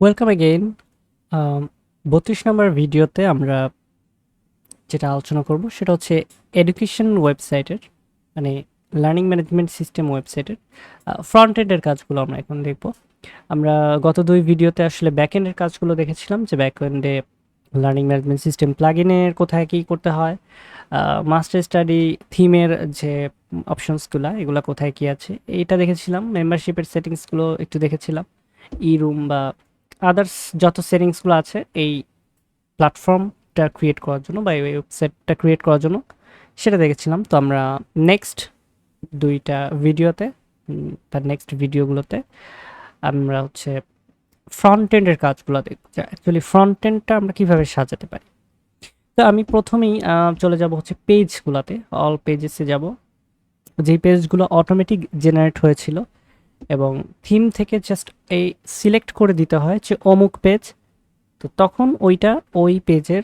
Welcome again. ৩২ নম্বর ভিডিওতে আমরা যেটা আলোচনা করব সেটা হচ্ছে এডুকেশন ওয়েবসাইটের মানে লার্নিং ম্যানেজমেন্ট সিস্টেম ওয়েবসাইটের ফ্রন্ট এন্ডের কাজগুলো আমরা এখন দেখব। আমরা গত দুই ভিডিওতে আসলে ব্যাক এন্ডের কাজগুলো দেখেছিলাম, যে ব্যাক এন্ডে লার্নিং ম্যানেজমেন্ট সিস্টেম প্লাগইনের কোথায় কী করতে হয়, মাস্টার স্টাডি থিমের যে অপশনসগুলো এগুলো কোথায় কী আছে এইটা দেখেছিলাম। মেম্বারশিপের সেটিংসগুলো একটু দেখেছিলাম, ই রুম বা আদার্স যত সেটিংসগুলো আছে এই প্ল্যাটফর্মটা ক্রিয়েট করার জন্য বা এই ওয়েবসাইটটা ক্রিয়েট করার জন্য সেটা দেখেছিলাম। তো আমরা নেক্সট দুইটা ভিডিওতে তার নেক্সট ভিডিওগুলোতে আমরা হচ্ছে ফ্রন্ট এন্ডের কাজগুলো দেখব, যে অ্যাকচুয়ালি ফ্রন্ট এন্ডটা আমরা কীভাবে সাজাতে পারি। তো আমি প্রথমেই চলে যাব হচ্ছে পেজগুলোতে, অল পেজেসে যাব, যেই পেজগুলো অটোমেটিক জেনারেট হয়েছিল এবং থিম থেকে জাস্ট এই সিলেক্ট করে দিতে হয় যে অমুক পেজ। তো তখন ওই পেজের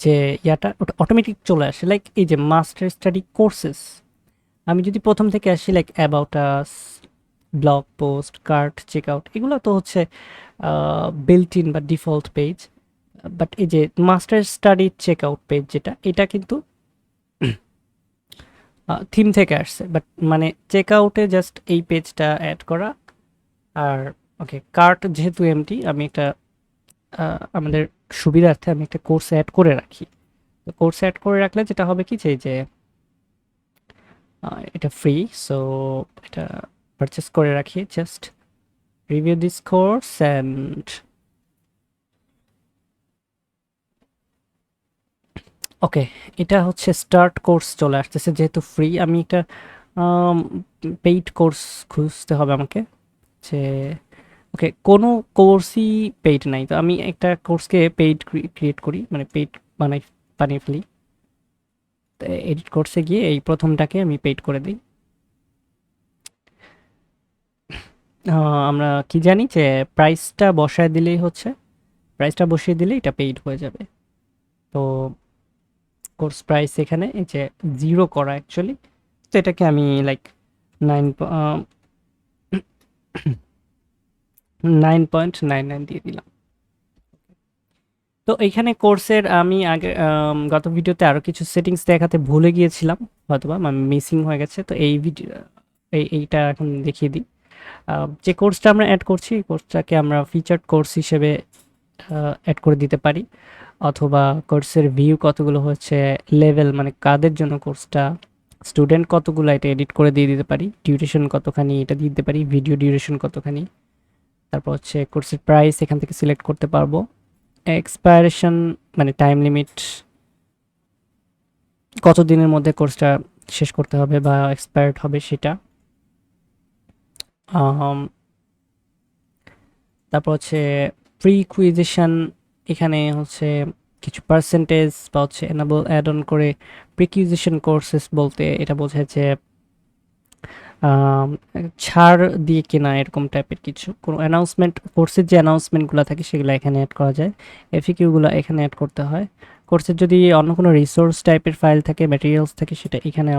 যে ইয়াটা ওটা অটোমেটিক চলে আসে, লাইক এই যে মাস্টার স্টাডি কোর্সেস। আমি যদি প্রথম থেকে আসি like about us, blog post, cart, check out, এগুলো তো হচ্ছে বিল্ট ইন বা ডিফল্ট পেজ। বাট এই যে master study check out page যেটা, এটা কিন্তু থিম থেকে আসছে। বাট মানে চেক আউটে জাস্ট এই পেজটা অ্যাড করা। আর ওকে, কার্ট যেহেতু এমটি, আমি একটা আমাদের সুবিধার্থে আমি একটা কোর্স অ্যাড করে রাখি। তো কোর্স অ্যাড করে রাখলে যেটা হবে কি, যে এটা ফ্রি, সো এটা পারচেস করে রাখি। Just review this course and okay, এটা হচ্ছে স্টার্ট কোর্স চলে আসতেছে। যেহেতু ফ্রি, আমি একটা পেইড কোর্স খুঁজতে হবে আমাকে, যে ওকে কোনো কোর্সই পেইড নাই। তো আমি একটা কোর্সকে পেইড ক্রিয়েট করি, মানে পেইড বানাই বানিয়ে ফেলি। এডিট কোর্সে গিয়ে এই প্রথমটাকে আমি পেইড করে দিই। আমরা কি জানি যে প্রাইসটা বসায় দিলেই হচ্ছে, প্রাইসটা বসিয়ে দিলেই এটা পেইড হয়ে যাবে। তো কোর্স প্রাইস এখানে এই যে 0 করা অ্যাকচুয়ালি। তো এটাকে আমি লাইক 9 9.99 দিয়ে দিলাম। তো এইখানে কোর্সের আমি আগে গত ভিডিওতে আরও কিছু সেটিংস দেখাতে ভুলে গিয়েছিলাম, হয়তোবা মিসিং হয়ে গেছে। তো এই ভিডিও এইটা এখন দেখিয়ে দিই। যে কোর্সটা আমরা অ্যাড করছি এই কোর্সটাকে আমরা ফিচার্ড কোর্স হিসেবে অ্যাড করে দিতে পারি, অথবা কোর্সের ভিউ কতগুলো হচ্ছে, লেভেল মানে কাদের জন্য কোর্সটা, স্টুডেন্ট কতগুলো এটা এডিট করে দিয়ে দিতে পারি, ডিউরেশন কতখানি এটা দিয়ে দিতে পারি, ভিডিও ডিউরেশন কতখানি। তারপর হচ্ছে কোর্সের প্রাইস এখান থেকে সিলেক্ট করতে পারবো, এক্সপায়ারেশন মানে টাইম লিমিট, কত দিনের মধ্যে কোর্সটা শেষ করতে হবে বা এক্সপায়ার্ড হবে সেটা। তারপর হচ্ছে প্রিকুইজিশন, এখানে হচ্ছে কিছু পার্সেন্টেজ বা হচ্ছে এনাবল অ্যাড অন করে। প্রিকুইজিশন কোর্সেস বলতে এটা বোঝায় যে আম, ছাড় দিয়ে কেনা এরকম টাইপের কিছু, কোনো অ্যানাউন্সমেন্ট, কোর্সের যে অ্যানাউন্সমেন্টগুলো থাকে সেগুলো এখানে অ্যাড করা যায়, এফিকিউগুলো এখানে অ্যাড করতে হয়। কোর্সের যদি অন্য কোনো রিসোর্স টাইপের ফাইল থাকে, ম্যাটেরিয়ালস থাকে, সেটা এখানে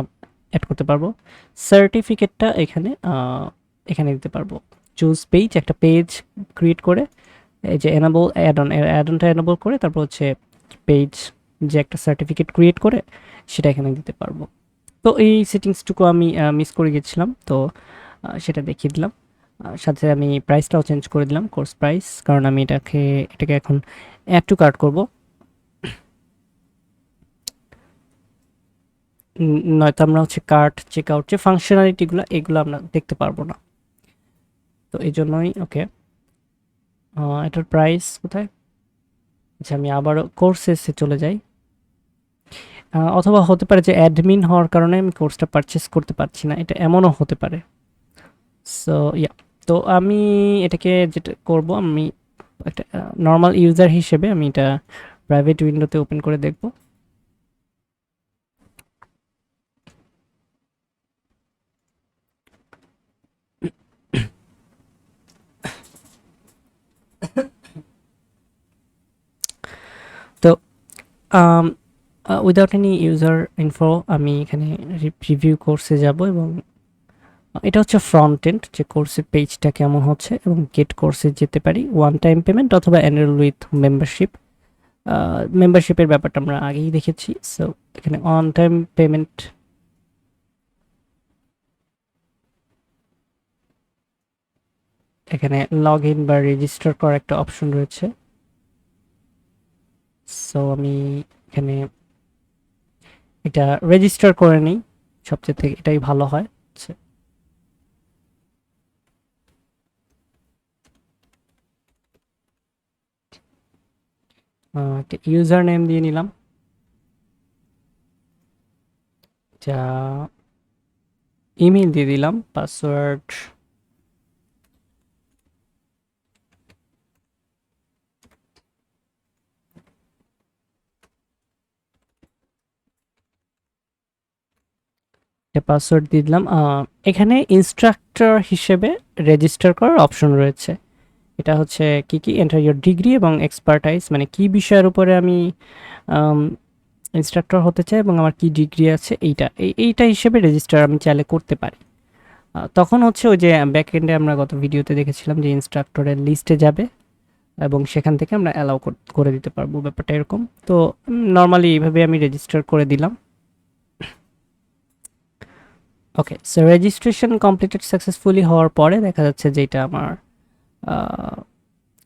অ্যাড করতে পারবো। সার্টিফিকেটটা এখানে এখানে দিতে পারবো। চুজ পেজ, একটা পেজ ক্রিয়েট করে এই যে এনাবল অ্যাড অনটা এনাবল করে তারপর হচ্ছে পেজ যে একটা সার্টিফিকেট ক্রিয়েট করে সেটা এখানে দিতে পারবো। তো এই সেটিংসটুকু আমি মিস করে গেছিলাম, তো সেটা দেখিয়ে দিলাম। সাথে আমি প্রাইসটাও চেঞ্জ করে দিলাম, কোর্স প্রাইস, কারণ আমি এটাকে এখন অ্যাড টু কার্ট করবো। নয়তো আমরা হচ্ছে কার্ট চেক আউট যে ফাংশনালিটিগুলো এগুলো আমরা দেখতে পারবো না। তো এই জন্যই ওকে, এটার প্রাইস কোথায়, আচ্ছা আমি আবারও কোর্সেসে চলে যাই। অথবা হতে পারে যে অ্যাডমিন হওয়ার কারণে আমি কোর্সটা পারচেস করতে পারছি না, এটা এমনও হতে পারে। সো ইয়া, তো আমি এটাকে যেটা করব, আমি একটা নর্মাল ইউজার হিসেবে আমি এটা প্রাইভেট উইন্ডোতে ওপেন করে দেখব। তো উইদাউট এনি ইউজার ইনফো আমি এখানে রিভিউ কোর্সে যাব এবং এটা হচ্ছে ফ্রন্ট এন্ড, যে কোর্সের পেজটা কেমন হচ্ছে, এবং গেট কোর্সে যেতে পারি ওয়ান টাইম পেমেন্ট অথবা অ্যানুয়াল উইথ মেম্বারশিপ। মেম্বারশিপের ব্যাপারটা আমরা আগেই দেখেছি। সো এখানে অন টাইম পেমেন্ট, এখানে লগ ইন বা রেজিস্টার করার একটা অপশন রয়েছে। সো আমি এখানে এটা রেজিস্টার করে নিই, সবচেয়ে থেকে এটাই ভালো হয়। আচ্ছা, একটা ইউজার নেম দিয়ে নিলাম, যা ইমেল দিয়ে দিলাম, পাসওয়ার্ড পাসওয়ার্ড দিয়ে দিলাম। এখানে ইনস্ট্রাক্টর হিসেবে রেজিস্টার করার অপশন রয়েছে। এটা হচ্ছে কি কি এন্টার ইয়োর ডিগ্রি এবং এক্সপার্টাইজ, মানে কি বিষয়ের উপরে আমি ইনস্ট্রাক্টর হতে চাই এবং আমার কি ডিগ্রি আছে, এইটা হিসেবে রেজিস্টার আমি চাইলে করতে পারি। তখন হচ্ছে ওই যে ব্যাক এন্ডে আমরা গত ভিডিওতে দেখেছিলাম যে ইনস্ট্রাক্টরের লিস্টে যাবে এবং সেখান থেকে আমরা অ্যালাউ করে দিতে পারবো, ব্যাপারটা এরকম। তো নর্মালি এইভাবে আমি রেজিস্টার করে দিলাম। ওকে, সো রেজিস্ট্রেশন কমপ্লিটেড সাকসেসফুলি হওয়ার পরে দেখা যাচ্ছে যে এটা আমার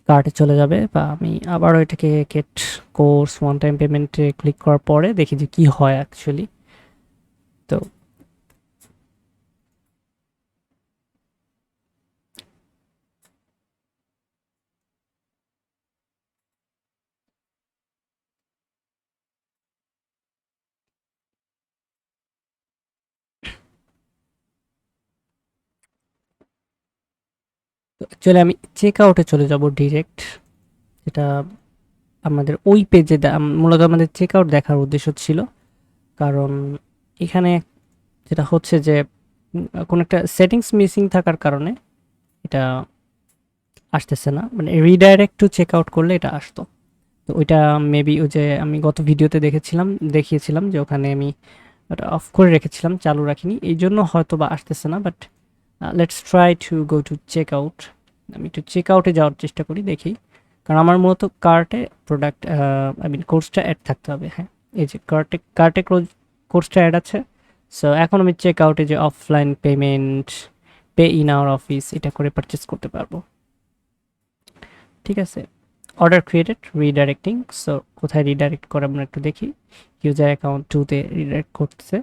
কার্টে চলে যাবে, বা আমি আবারও এটাকে গেট কোর্স ওয়ান টাইম পেমেন্টে ক্লিক করার পরে দেখি যে কি হয় অ্যাকচুয়ালি। তো অ্যাকচুয়ালি আমি চেক আউটে চলে যাব ডিরেক্ট, যেটা আমাদের ওই পেজে মূলত আমাদের চেক আউট দেখার উদ্দেশ্য ছিল। কারণ এখানে যেটা হচ্ছে যে কোনো একটা সেটিংস মিসিং থাকার কারণে এটা আসতেছে না, মানে রিডাইরেক্ট টু চেক আউট করলে এটা আসতো। তো ওইটা মেবি ওই যে আমি গত ভিডিওতে দেখিয়েছিলাম যে ওখানে আমি ওটা অফ করে রেখেছিলাম, চালু রাখিনি, এই জন্য হয়তো বা আসতেছে না। But let's try to go to check out. আমি একটু চেক আউটে যাওয়ার চেষ্টা করি, দেখি। কারণ আমার মূলত কার্টে প্রোডাক্ট আই মিন কোর্সটা অ্যাড থাকতে হবে। হ্যাঁ, এই যে কার্টে কোর্সটা অ্যাড আছে। সো এখন আমি চেক আউটে যে offline payment, pay in our office, এটা করে পারচেস করতে পারবো। ঠিক আছে, অর্ডার ক্রিয়েটেড রিডাইরেক্টিং। সো কোথায় রিডাইরেক্ট করে আমরা একটু দেখি। ইউজার অ্যাকাউন্ট 2-তে রিডাইরেক্ট করতেছে।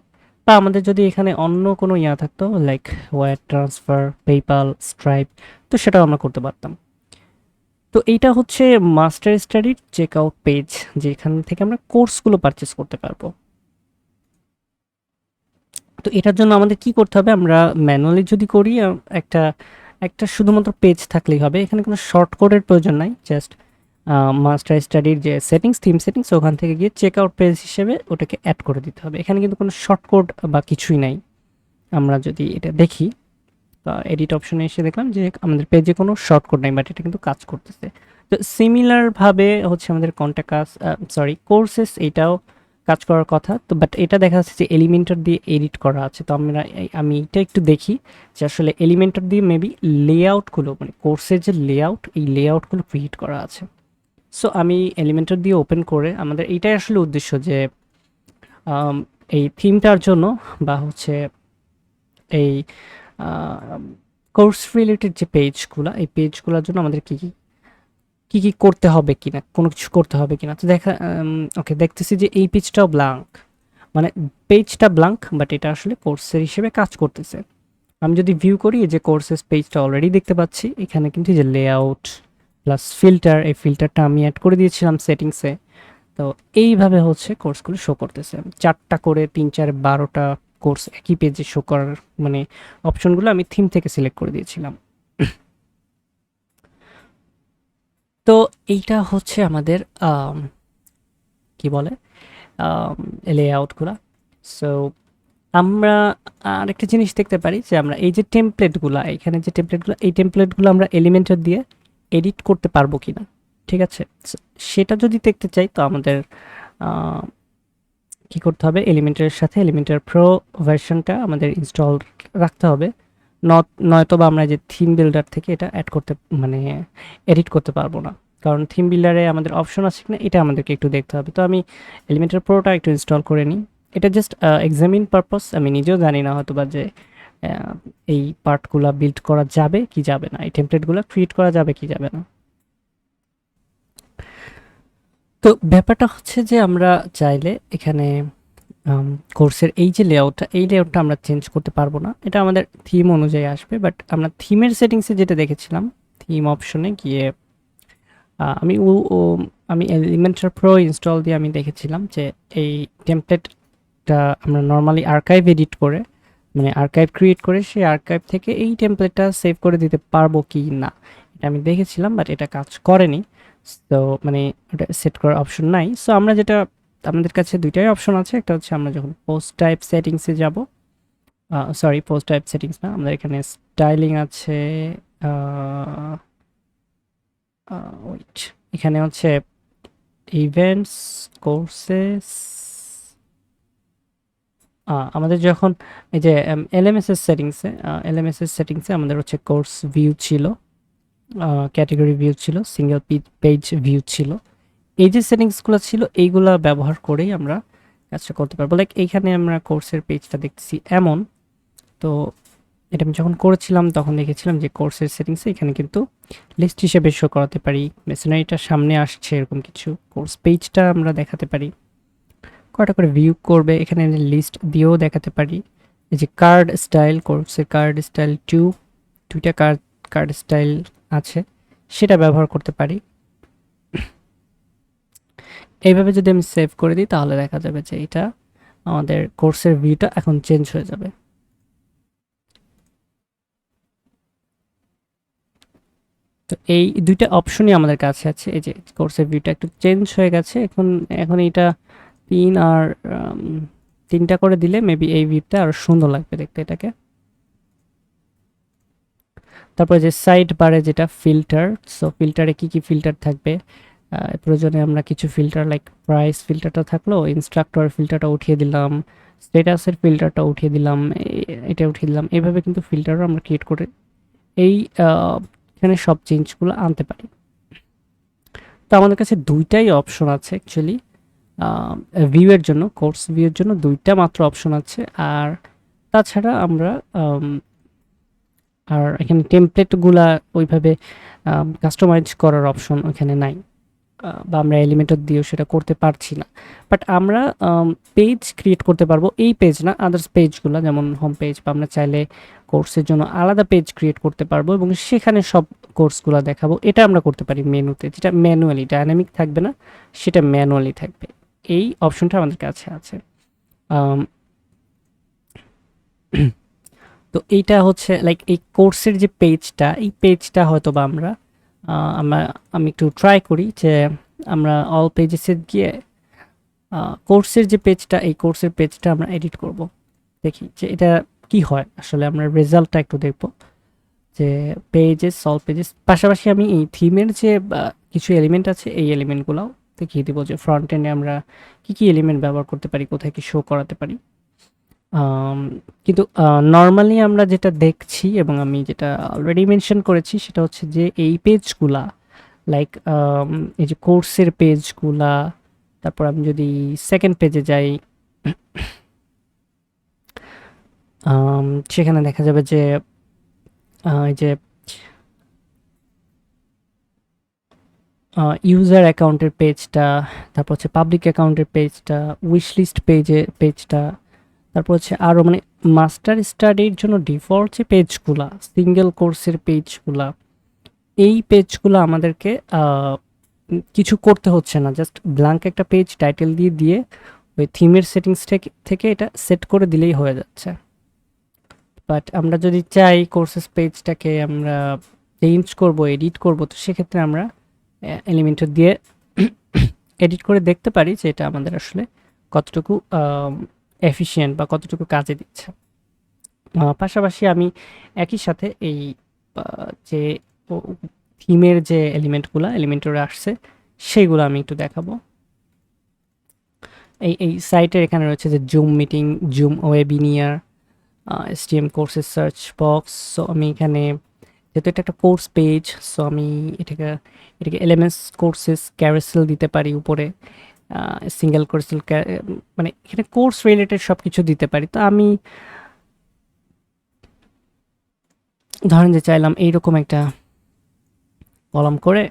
বা আমাদের যদি এখানে অন্য কোনো ইয়া থাকতো like wire transfer, PayPal, Stripe, তো সেটাও আমরা করতে পারতাম। তো এইটা হচ্ছে মাস্টার স্টাডির চেক আউট পেজ, যেখান থেকে আমরা কোর্সগুলো পারচেস করতে পারবো। তো এটার জন্য আমাদের কি করতে হবে, আমরা ম্যানুয়ালি যদি করি একটা একটা শুধুমাত্র পেজ থাকলেই হবে, এখানে কোনো শর্ট কোডের প্রয়োজন নাই। জাস্ট মাস্টার স্টাডির যে থিম সেটিংস, ওখান থেকে গিয়ে চেক আউট পেজ হিসেবে ওটাকে অ্যাড করে দিতে হবে। এখানে কিন্তু কোনো শর্ট কোড বা কিছুই নাই। আমরা যদি এটা দেখি বা এডিট অপশনে এসে দেখলাম যে আমাদের পেজে কোনো শর্ট কোড নাই, বাট এটা কিন্তু কাজ করতেছে। তো সিমিলারভাবে হচ্ছে আমাদের কন্ট্যাক্ট কাজ, কোর্সেস, এইটাও কাজ করার কথা। তো বাট এটা দেখা যাচ্ছে যে এলিমেন্টর দিয়ে এডিট করা আছে। তো আমি এটা একটু দেখি যে আসলে এলিমেন্টর দিয়ে মেবি লেআউটগুলো, মানে কোর্সের যে লেআউট, এই লেআউটগুলো ক্রিয়েট করা আছে। সো আমি এলিমেন্টর দিয়ে ওপেন করে, আমাদের এইটাই আসলে উদ্দেশ্য যে এই থিমটার জন্য বা হচ্ছে এই কোর্স রিলেটেড যে পেজগুলো, এই পেজগুলোর জন্য আমাদের কি করতে হবে কিনা, কোনো কিছু করতে হবে কিনা। তো ওকে, দেখতেছি যে এই পেজটাও ব্ল্যাঙ্ক, মানে পেজটা ব্ল্যাঙ্ক, বাট এটা আসলে কোর্সের হিসেবে কাজ করতেছে। আমি যদি ভিউ করি, যে কোর্সেস পেজটা অলরেডি দেখতে পাচ্ছি, এখানে কিন্তু যে লেআউট প্লাস ফিল্টার, এই ফিল্টারটা আমি অ্যাড করে দিয়েছিলাম সেটিংসে। তো এইভাবে হচ্ছে কোর্সগুলো শো করতেছে, 4টা করে 3-4-12টা কোর্স একই পেজে শো করার, মানে অপশনগুলো আমি থিম থেকে সিলেক্ট করে দিয়েছিলাম। তো এইটা হচ্ছে আমাদের কি বলে লেআউটগুলো। সো আমরা আরেকটা জিনিস দেখতে পারি যে আমরা এই যে টেমপ্লেটগুলো, এখানে যে টেমপ্লেটগুলো, এই টেমপ্লেটগুলো আমরা এলিমেন্টর দিয়ে এডিট করতে পারবো কিনা। ঠিক আছে, সেটা যদি দেখতে চাই তো আমাদের কি করতে হবে, এলিমেন্টারের সাথে এলিমেন্টার প্রো ভার্সনটা আমাদের ইনস্টল রাখতে হবে। নয়তো বা আমরা যে থিম বিল্ডার থেকে এটা অ্যাড করতে মানে এডিট করতে পারবো না, কারণ থিম বিল্ডারে আমাদের অপশন আছে কিনা এটা আমাদেরকে একটু দেখতে হবে। তো আমি এলিমেন্টার প্রোটা একটু ইনস্টল করে নিই। এটা জাস্ট এক্সামিন পারপাস, আমি নিজেও জানি না হয়তো বা যে এই পার্টগুলা বিল্ড করা যাবে কি যাবে না, এই টেমপ্লেটগুলো ক্রিয়েট করা যাবে কি যাবে না। তো ব্যাপারটা হচ্ছে যে আমরা চাইলে এখানে কোর্সের এই যে লেআউটটা, এই লেআউটটা আমরা চেঞ্জ করতে পারবো না, এটা আমাদের থিম অনুযায়ী আসবে। বাট আমরা থিমের সেটিংসে যেটা দেখেছিলাম, থিম অপশনে গিয়ে আমি আমি এলিমেন্টার প্রো ইনস্টল দিয়ে আমি দেখেছিলাম যে এই টেমপ্লেটটা আমরা নর্মালি আর্কাইভ এডিট করে, মানে আর্কাইভ ক্রিয়েট করে সেই আর্কাইভ থেকে এই টেমপ্লেটটা সেভ করে দিতে পারবো কি না, এটা আমি দেখেছিলাম, বাট এটা কাজ করেনি। তো মানে ওটা সেট করার অপশন নাই। সো আমরা যেটা, আমাদের কাছে দুইটাই অপশন আছে, একটা হচ্ছে আমরা যখন পোস্ট টাইপ সেটিংসে যাব, সরি পোস্ট টাইপ সেটিংস না, আমাদের এখানে স্টাইলিং আছে, ওয়েট, এখানে হচ্ছে ইভেন্টস, কোর্সেস, আমাদের যখন এই যে এলএমএসএস সেটিংসে আমাদের হচ্ছে কোর্স ভিউ ছিল, ক্যাটেগরি ভিউ ছিল, সিঙ্গেল পেজ ভিউ ছিল, এই যে সেটিংসগুলো ছিল এইগুলা ব্যবহার করেই আমরা কাজটা করতে পারবো। লাইক এইখানে আমরা কোর্সের পেজটা দেখতেছি এমন, তো এটা আমি যখন করেছিলাম তখন দেখেছিলাম যে কোর্সের সেটিংসে এখানে কিন্তু লিস্ট হিসেবে শো করাতে পারি, মেশিনারিটা সামনে আসছে এরকম কিছু, কোর্স পেজটা আমরা দেখাতে পারি, কয়টা করে ভিউ করবে এখানে লিস্ট দিয়েও দেখাতে পারি। এই যে কার্ড স্টাইল, কোর্সের কার্ড স্টাইল দুইটা কার্ড স্টাইল আছে, সেটা ব্যবহার করতে পারি। এইভাবে যদি আমি সেভ করে দিই তাহলে দেখা যাবে যে এটা আমাদের কোর্সের ভিউটা এখন চেঞ্জ হয়ে যাবে। তো এই দুইটা অপশনই আমাদের কাছে আছে। এই যে কোর্সের ভিউটা একটু চেঞ্জ হয়ে গেছে, এখন এখন এটা 3 আর 3টা করে দিলে মেবি এই ভিউটা আরো সুন্দর লাগবে দেখতে এটাকে। তারপরে যে সাইড বারে যেটা ফিল্টার, সো ফিল্টারে কি কি ফিল্টার থাকবে, প্রয়োজনে আমরা কিছু ফিল্টার লাইক প্রাইস ফিল্টারটা থাকলো, ইনস্ট্রাক্টর ফিল্টারটা উঠিয়ে দিলাম, স্ট্যাটাসের ফিল্টারটা উঠিয়ে দিলাম, এটা উঠিয়ে দিলাম, এইভাবে কিন্তু ফিল্টারও আমরা ক্রিয়েট করে এই এখানে সব চেঞ্জগুলো আনতে পারি। তো আমাদের কাছে দুইটাই অপশন আছে অ্যাকচুয়ালি, ভিউয়ের জন্য, কোর্স ভিউয়ের জন্য দুইটা মাত্র অপশন আছে। আর তাছাড়া আমরা আর এখানে টেমপ্লেটগুলা ওইভাবে কাস্টমাইজ করার অপশন ওখানে নাই, বা আমরা এলিমেন্টর দিয়েও সেটা করতে পারছি না। বাট আমরা পেজ ক্রিয়েট করতে পারবো, এই পেজ না, আদার্স পেজগুলো যেমন হোম পেজ, বা আমরা চাইলে কোর্সের জন্য আলাদা পেজ ক্রিয়েট করতে পারবো এবং সেখানে সব কোর্সগুলো দেখাবো। এটা আমরা করতে পারি মেনুতে, যেটা ম্যানুয়ালি, ডায়নামিক থাকবে না, সেটা ম্যানুয়ালি থাকবে। এই অপশনটা আমাদের কাছে আছে। আম, তো এইটা হচ্ছে লাইক এই কোর্সের যে পেজটা, এই পেজটা হয়তো বা আমরা আমি একটু ট্রাই করি যে আমরা অল পেজেসে গিয়ে কোর্সের যে পেজটা, এই কোর্সের পেজটা আমরা এডিট করব, দেখি যে এটা কি হয় আসলে, আমরা রেজাল্টটা একটু দেখব যে পেজেস, অল পেজেস, পাশাপাশি আমি এই থিমের যে কিছু এলিমেন্ট আছে এই এলিমেন্টগুলোও দেখিয়ে দিব যে ফ্রন্ট এন্ডে আমরা কি কি এলিমেন্ট ব্যবহার করতে পারি, কোথায় কি শো করাতে পারি। কিন্তু নর্মালি আমরা যেটা দেখছি এবং আমি যেটা অলরেডি মেনশন করেছি সেটা হচ্ছে যে এই পেজগুলা লাইক এই যে কোর্সের পেজগুলা, তারপর আমি যদি সেকেন্ড পেজে যাই, সেখানে দেখা যাবে যে এই যে ইউজার অ্যাকাউন্টের পেজটা, তারপর হচ্ছে পাবলিক অ্যাকাউন্টের পেজটা, উইশ লিস্ট পেজটা, তারপর হচ্ছে আরও মানে মাস্টার স্টাডির জন্য ডিফল্ট যে পেজগুলা, সিঙ্গেল কোর্সের পেজগুলা, এই পেজগুলো আমাদেরকে কিছু করতে হচ্ছে না, জাস্ট ব্ল্যাঙ্ক একটা পেজ টাইটেল দিয়ে ওই থিমের সেটিংস থেকে এটা সেট করে দিলেই হয়ে যাচ্ছে। বাট আমরা যদি চাই কোর্সেস পেজটাকে আমরা চেঞ্জ করব, এডিট করব, তো সেক্ষেত্রে আমরা এলিমেন্টর দিয়ে এডিট করে দেখতে পারি যে এটা আমাদের আসলে কতটুকু এফিশিয়েন্ট বা কতটুকু কাজে দিচ্ছে। পাশাপাশি আমি একই সাথে এই যে থিমের যে এলিমেন্টরে আসছে সেইগুলো আমি একটু দেখাবো। এই সাইটের এখানে রয়েছে যে জুম মিটিং, জুম ওয়েবিনিয়ার, এসটিএম কোর্সের সার্চ বক্স। সো আমি এখানে যেহেতু এটা একটা কোর্স পেজ, সো আমি এটাকে এটাকে এলএমএস কোর্সেস ক্যারোসেল দিতে পারি উপরে, সিঙ্গেল কোর্সেল, মানে এখানে কোর্স রিলেটেড সব কিছু দিতে পারি। তো আমি ধরেন যে চাইলাম এইরকম একটা কলাম করে,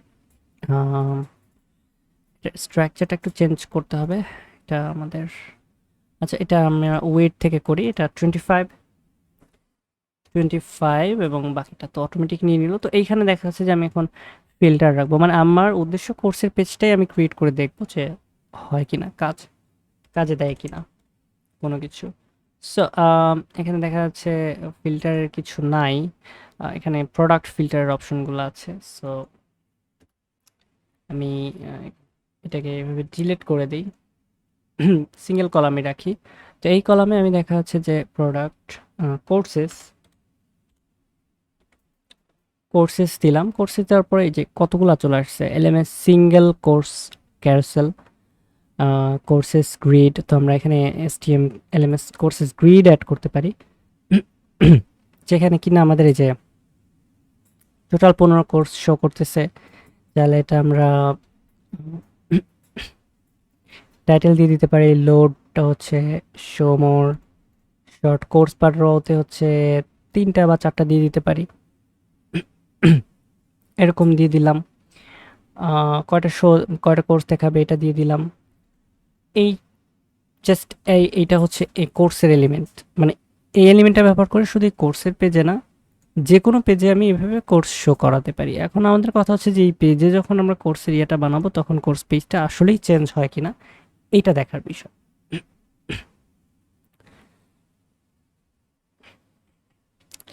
স্ট্রাকচারটা একটু চেঞ্জ করতে হবে। এটা আমাদের, আচ্ছা এটা আমরা ওয়েট থেকে করি, এটা 25 এবং বাকিটা তো অটোমেটিক নিয়ে নিল। তো এইখানে দেখা যাচ্ছে যে আমি এখন ফিল্টার রাখবো, মানে আমার উদ্দেশ্য কোর্সের পেজটাই আমি ক্রিয়েট করে দেখবো যে হয় কিনা, কাজে দেয় কিনা কোনো কিছু। সো এখানে দেখা যাচ্ছে ফিল্টারের কিছু নাই, এখানে প্রোডাক্ট ফিল্টারের অপশনগুলো আছে। সো আমি এটাকে এভাবে ডিলিট করে দিই, সিঙ্গেল কলামে রাখি। তো এই কলামে আমি দেখা যাচ্ছে যে প্রোডাক্ট কোর্সেস কোর্সেস দিলাম। কোর্সেস দেওয়ার পরে এই যে কতগুলা চলে আসছে, LMS single course carousel, courses grid. তো আমরা এখানে STM LMS courses grid add করতে পারি, যেখানে কিনা আমাদের এই যে টোটাল 15 কোর্স শো করতেছে। তাহলে এটা আমরা টাইটেল দিয়ে দিতে পারি, লোডটা হচ্ছে শো মোর, শর্ট কোর্স পার রোতে হচ্ছে 3টা বা 4টা দিয়ে দিতে পারি, এরকম দিয়ে দিলাম। কয়টা কোর্স দেখাবে এটা দিয়ে দিলাম। এই জাস্ট এইটা হচ্ছে এই কোর্সের এলিমেন্ট, মানে এই এলিমেন্টটা ব্যবহার করে শুধু এই কোর্সের পেজে না, যে কোনো পেজে আমি এভাবে কোর্স শো করাতে পারি। এখন আমাদের কথা হচ্ছে যে এই পেজে যখন আমরা কোর্সের ইয়েটা বানাবো তখন কোর্স পেজটা আসলেই চেঞ্জ হয় কিনা এইটা দেখার বিষয়।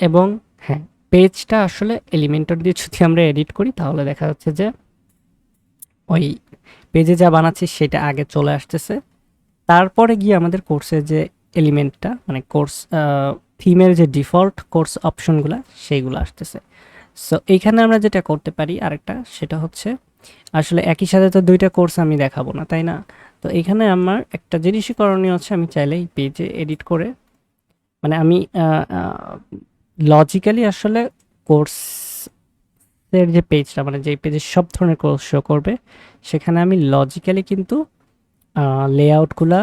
এবং হ্যাঁ, পেজটা আসলে এলিমেন্টর দিয়ে যদি আমরা এডিট করি তাহলে দেখা যাচ্ছে যে ওই পেজে যা বানাচ্ছি সেটা আগে চলে আসতেছে, তারপরে গিয়ে আমাদের কোর্সের যে এলিমেন্টটা, মানে কোর্স থিমের যে ডিফল্ট কোর্স অপশনগুলো সেইগুলো আসতেছে। সো এইখানে আমরা যেটা করতে পারি আরেকটা, সেটা হচ্ছে আসলে একই সাথে তো 2টা কোর্স আমি দেখাবো না, তাই না? তো এখানে আমার একটা জিনিসই করণীয় হচ্ছে, আমি চাইলে এই পেজে এডিট করে, মানে আমি লজিক্যালি আসলে কোর্সের যে পেজটা, মানে যে পেজে সব ধরনের কোর্স শো করবে, সেখানে আমি লজিক্যালি কিন্তু লেআউটগুলা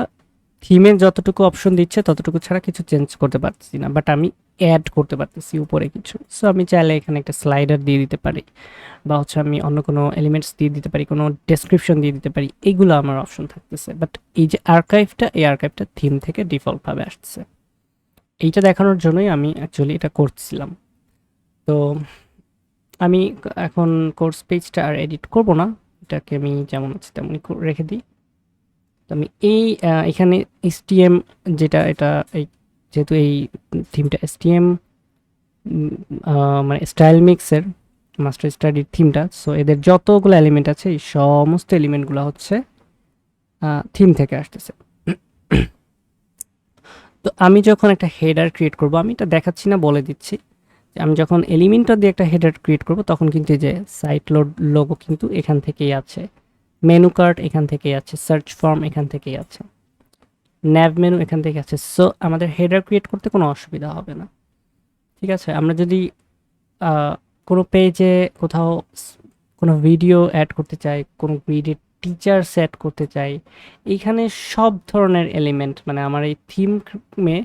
থিমে যতটুকু অপশন দিচ্ছে ততটুকু ছাড়া কিছু চেঞ্জ করতে পারতেছি না, বাট আমি অ্যাড করতে পারতেছি উপরে কিছু। সো আমি চাইলে এখানে একটা স্লাইডার দিয়ে দিতে পারি, বা হচ্ছে আমি অন্য কোনো এলিমেন্টস দিয়ে দিতে পারি, কোনো ডেসক্রিপশন দিয়ে দিতে পারি, এইগুলো আমার অপশন থাকতেছে। বাট এই যে আর্কাইভটা, এই আর্কাইভটা থিম থেকে ডিফল্টভাবে আসছে, এইটা দেখানোর জন্যই আমি অ্যাকচুয়ালি এটা করছিলাম। তো আমি এখন কোর্স পেজটা আর এডিট করব না, এটাকে আমি যেমন আছে তেমনই রেখে দিই। তো আমি এখানে এসটিএম, যেটা এটা এই যেহেতু এই থিমটা এসটিএম, মানে স্টাইল মিক্সের মাস্টার স্টাডির থিমটা, সো এদের যতগুলো এলিমেন্ট আছে এই সমস্ত এলিমেন্টগুলো হচ্ছে থিম থেকে আসতেছে। তো আমি যখন একটা হেডার ক্রিয়েট করব, আমি এটা দেখাচ্ছি না, বলে দিচ্ছি যে আমি যখন এলিমেন্টটা দিয়ে একটা হেডার ক্রিয়েট করব তখন কিন্তু এই যে সাইট লোড লোগো কিন্তু এখান থেকেই আছে, মেনু কার্ড এখান থেকেই আছে, সার্চ ফর্ম এখান থেকেই আছে, ন্যাভ মেনু এখান থেকে আছে। সো আমাদের হেডার ক্রিয়েট করতে কোনো অসুবিধা হবে না। ঠিক আছে, আমরা যদি কোনো পেজে কোথাও কোনো ভিডিও অ্যাড করতে চাই, কোনো ভিডিও টিচার্স অ্যাড করতে চাই, এইখানে সব ধরনের এলিমেন্ট, মানে আমার এই থিমে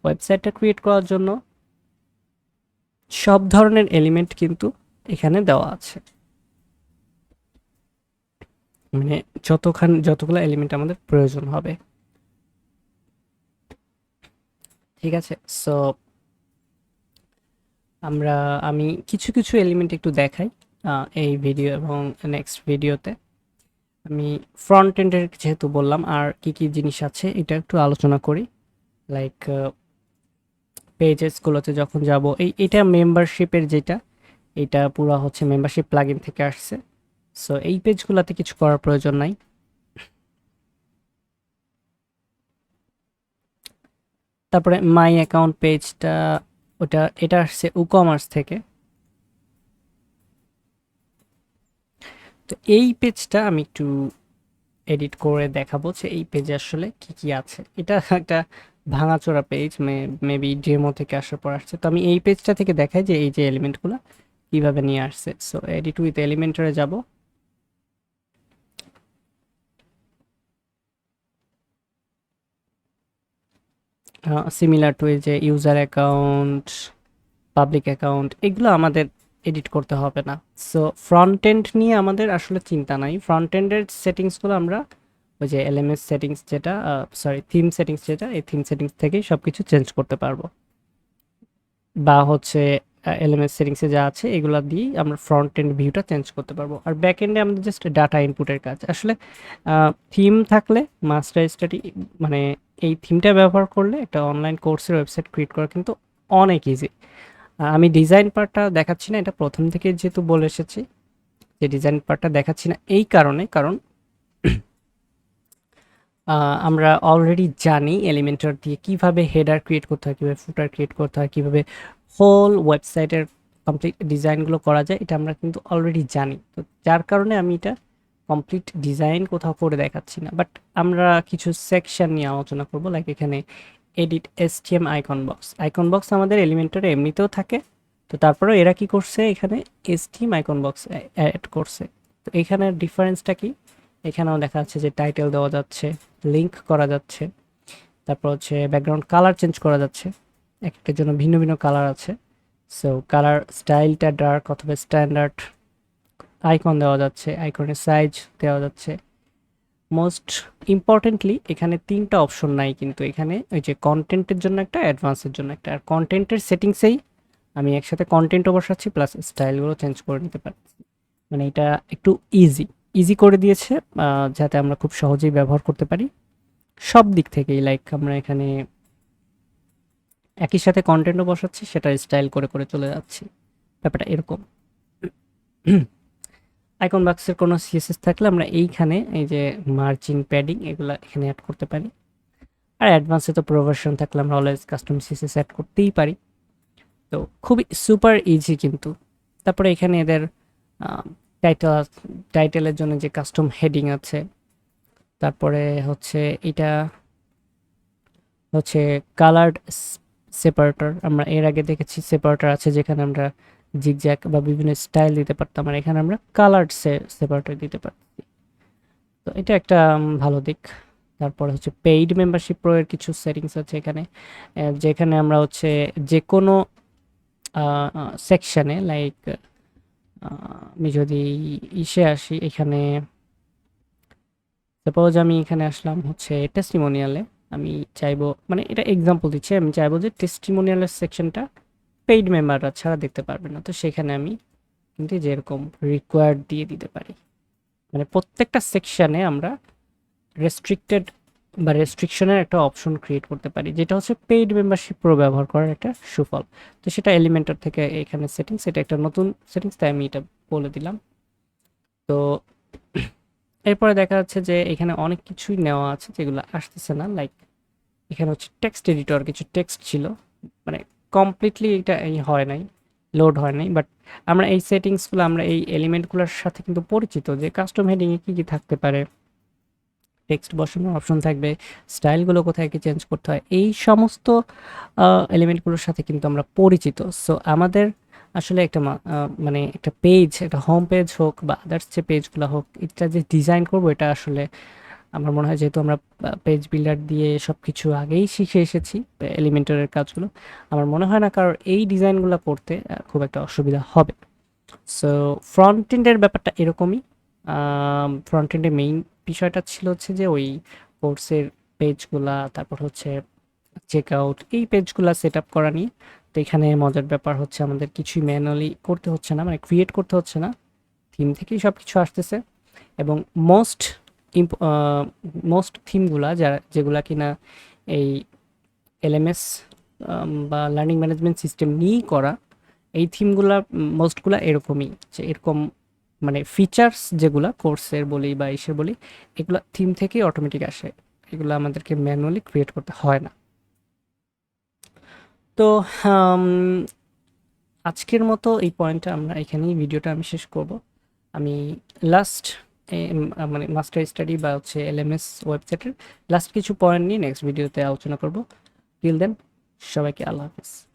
ওয়েবসাইটটা ক্রিয়েট করার জন্য সব ধরনের এলিমেন্ট কিন্তু এখানে দেওয়া আছে, মানে যতগুলো এলিমেন্ট আমাদের প্রয়োজন হবে। ঠিক আছে, সো আমি কিছু কিছু এলিমেন্ট একটু দেখাই এই ভিডিও এবং নেক্সট ভিডিওতে। আমি ফ্রন্ট এন্ডের যেহেতু বললাম, আর কি কি জিনিস আছে এটা একটু আলোচনা করি। লাইক পেজেসগুলোতে যখন যাব, এটা মেম্বারশিপের যেটা, এটা পুরো হচ্ছে মেম্বারশিপ প্লাগইন থেকে আসছে। সো এই পেজগুলোতে কিছু করার প্রয়োজন নাই। তারপরে মাই অ্যাকাউন্ট পেজটা, এটা আসছে উকমার্স থেকে। তো এই পেজটা আমি একটু এডিট করে দেখাবো যে এই পেজে আসলে কি কি আছে। এটা একটা ভাঙাচোরা পেজ, মেবি ডেমো থেকে আসার পর আসছে। তো আমি এই পেজটা থেকে দেখাই যে এই যে এলিমেন্টগুলো কিভাবে নিয়ে আসছে। সো এডিট উইথ এলিমেন্টরে যাব। সিমিলার টু এই যে ইউজার অ্যাকাউন্ট, পাবলিক অ্যাকাউন্ট, এগুলো আমাদের এডিট করতে হবে না। সো ফ্রন্ট এন্ড নিয়ে আমাদের আসলে চিন্তা নাই। ফ্রন্ট এন্ডের সেটিংসগুলো আমরা ওই যে এলএমএস সেটিংস যেটা, সরি থিম সেটিংস যেটা, এই থিম সেটিংস থেকেই সব কিছু চেঞ্জ করতে পারবো, বা হচ্ছে এলএমএস সেটিংসে যা আছে এগুলো দিয়েই আমরা ফ্রন্ট এন্ড ভিউটা চেঞ্জ করতে পারবো। আর ব্যাক এন্ডে আমাদের জাস্ট ডাটা ইনপুটের কাজ। আসলে থিম থাকলে মাস্টার স্টাডি, মানে এই থিমটা ব্যবহার করলে একটা অনলাইন কোর্সের ওয়েবসাইট ক্রিয়েট করা কিন্তু অনেক ইজি। আমি ডিজাইন পার্টটা দেখাচ্ছি না, এটা প্রথম থেকে যেহেতু বলে এসেছি যে ডিজাইন পার্টটা দেখাচ্ছি না এই কারণে, কারণ আমরা অলরেডি জানি এলিমেন্টর দিয়ে কিভাবে হেডার ক্রিয়েট করতে হয়, কিভাবে ফুটার ক্রিয়েট করতে হয়, কিভাবে হোল ওয়েবসাইটের কমপ্লিট ডিজাইনগুলো করা যায়, এটা আমরা কিন্তু অলরেডি জানি। তো যার কারণে আমি এটা কমপ্লিট ডিজাইন কোথাও করে দেখাচ্ছি না, বাট আমরা কিছু সেকশন নিয়ে আলোচনা করব। লাইক এখানে এডিট এসটিএম আইকন বক্স আমাদের এলিমেন্টরে এমনিতেও থাকে। তো তারপরেও এরা কি করছে, এখানে এসটিএম আইকন বক্স অ্যাড করছে। তো এখানের ডিফারেন্সটা কি, এখানেও দেখা যাচ্ছে যে টাইটেল দেওয়া যাচ্ছে, লিঙ্ক করা যাচ্ছে, তারপর হচ্ছে ব্যাকগ্রাউন্ড কালার চেঞ্জ করা যাচ্ছে, এক একটার জন্য ভিন্ন ভিন্ন কালার আছে। সো কালার স্টাইলটা ডার্ক অথবা স্ট্যান্ডার্ড, আইকন দেওয়া যাচ্ছে, আইকনের সাইজ দেওয়া যাচ্ছে। মোস্ট ইম্পর্টেন্টলি এখানে তিনটা অপশন নাই, কিন্তু এখানে ওই যে কন্টেন্টের জন্য একটা, অ্যাডভান্সের জন্য একটা। আর কন্টেন্টের সেটিংসেই আমি একসাথে কন্টেন্টও বসাচ্ছি প্লাস স্টাইলগুলো চেঞ্জ করে নিতে পারছি। মানে এটা একটু ইজি ইজি করে দিয়েছে, যাতে আমরা খুব সহজেই ব্যবহার করতে পারি সব দিক থেকেই। লাইক আমরা এখানে একই সাথে কন্টেন্টও বসাচ্ছি, সেটা স্টাইল করে করে চলে যাচ্ছি, ব্যাপারটা এরকম। আইকন বক্সের কোনো সিএসএস থাকলে আমরা এইখানে এই যে মার্জিন, প্যাডিং এগুলো এখানে অ্যাড করতে পারি। আর অ্যাডভান্সে তো প্রোভার্সন থাকলে আমরা অলওয়েজ কাস্টম সিএসএস অ্যাড করতেই পারি। তো খুবই সুপার ইজি কিন্তু। তারপরে এখানে এদের টাইটেল, টাইটেলের জন্য যে কাস্টম হেডিং আছে, তারপরে হচ্ছে এটা হচ্ছে কালার্ড সেপারেটর। আমরা এর আগে দেখেছি সেপারেটর আছে যেখানে আমরা জিগজ্যাগ বা বিভিন্ন স্টাইল দিতে পারতাম, আর এখানে আমরা কালার্ড সেপারেটর দিতে পারছি। তো এটা একটা ভালো দিক। তারপর হচ্ছে পেইড মেম্বারশিপ প্রো এর কিছু সেটিংস আছে এখানে, যেখানে আমরা হচ্ছে যে কোনো সেকশনে, লাইক আমি যদি ইসে আসি, এখানে সাপোজ আমি এখানে আসলাম হচ্ছে টেস্টিমোনিয়ালে, আমি চাইবো, মানে এটা এক্সাম্পল দিচ্ছি, আমি চাইবো যে টেস্টিমোনিয়ালের সেকশনটা পেইড মেম্বাররা ছাড়া দেখতে পারবে না। তো সেখানে আমি কিন্তু যেরকম রিকোয়ার্ড দিয়ে দিতে পারি, মানে প্রত্যেকটা সেকশনে আমরা রেস্ট্রিক্টেড বা রেস্ট্রিকশনের একটা অপশন ক্রিয়েট করতে পারি, যেটা হচ্ছে পেইড মেম্বারশিপ প্রো ব্যবহার করার একটা সুফল। তো সেটা এলিমেন্টর থেকে এখানে সেটিংস, এটা একটা নতুন সেটিংস, তাই আমি এটা বলে দিলাম। তো এরপরে দেখা যাচ্ছে যে এখানে অনেক কিছুই নেওয়া আছে যেগুলো আসতেছে না। লাইক এখানে হচ্ছে টেক্সট এডিটর, কিছু টেক্সট ছিল, মানে কমপ্লিটলি এটা হয় নাই, লোড হয় নাই। বাট আমরা এই সেটিংসগুলো, আমরা এই এলিমেন্টগুলোর সাথে কিন্তু পরিচিত, যে কাস্টম হেডিংয়ে কী কী থাকতে পারে, টেক্সট বসানোর অপশন থাকবে, স্টাইলগুলো কোথায় কি চেঞ্জ করতে হয়, এই সমস্ত এলিমেন্টগুলোর সাথে কিন্তু আমরা পরিচিত। সো আমাদের আসলে একটা মানে একটা পেজ, একটা হোম পেজ হোক বা আদার্স যে পেজগুলো হোক, এটা যে ডিজাইন করবো, এটা আসলে আমার মনে হয় যেহেতু আমরা পেজ বিল্ডার দিয়ে সব কিছু আগেই শিখে এসেছি, এলিমেন্টারের কাজগুলো, আমার মনে হয় না কারোর এই ডিজাইনগুলো করতে খুব একটা অসুবিধা হবে। সো ফ্রন্ট এন্ডের ব্যাপারটা এরকমই। ফ্রন্ট এন্ডের মেইন বিষয়টা ছিল হচ্ছে যে ওই কোর্সের পেজগুলা, তারপর হচ্ছে চেক আউট, এই পেজগুলা সেট আপ করা নিয়ে। তো এখানে মজার ব্যাপার হচ্ছে আমাদের কিছুই ম্যানুয়ালি করতে হচ্ছে না, মানে ক্রিয়েট করতে হচ্ছে না, থিম থেকেই সব কিছু আসতেছে। এবং মোস্ট মোস্ট থিমগুলা যেগুলা কিনা এই এলএমএস বা লার্নিং ম্যানেজমেন্ট সিস্টেম নিয়েই করা, এই থিমগুলা মোস্টগুলা এরকমই, যে এরকম মানে ফিচার্স যেগুলা কোর্সের বলি বা ইসের বলি, এগুলা থিম থেকেই অটোমেটিক আসে, এগুলো আমাদেরকে ম্যানুয়ালি ক্রিয়েট করতে হয় না। তো আম, আজকের মতো এই পয়েন্টটা আমরা এখানেই ভিডিওটা আমি শেষ করব। আমি লাস্ট মানে মাস্টার স্টাডি বা হচ্ছে এলএমএস ওয়েবসাইটের লাস্ট কিছু পয়েন্ট নিয়ে নেক্সট ভিডিওতে আলোচনা করব। টিল দেন সবাইকে আল্লাহ হাফেজ।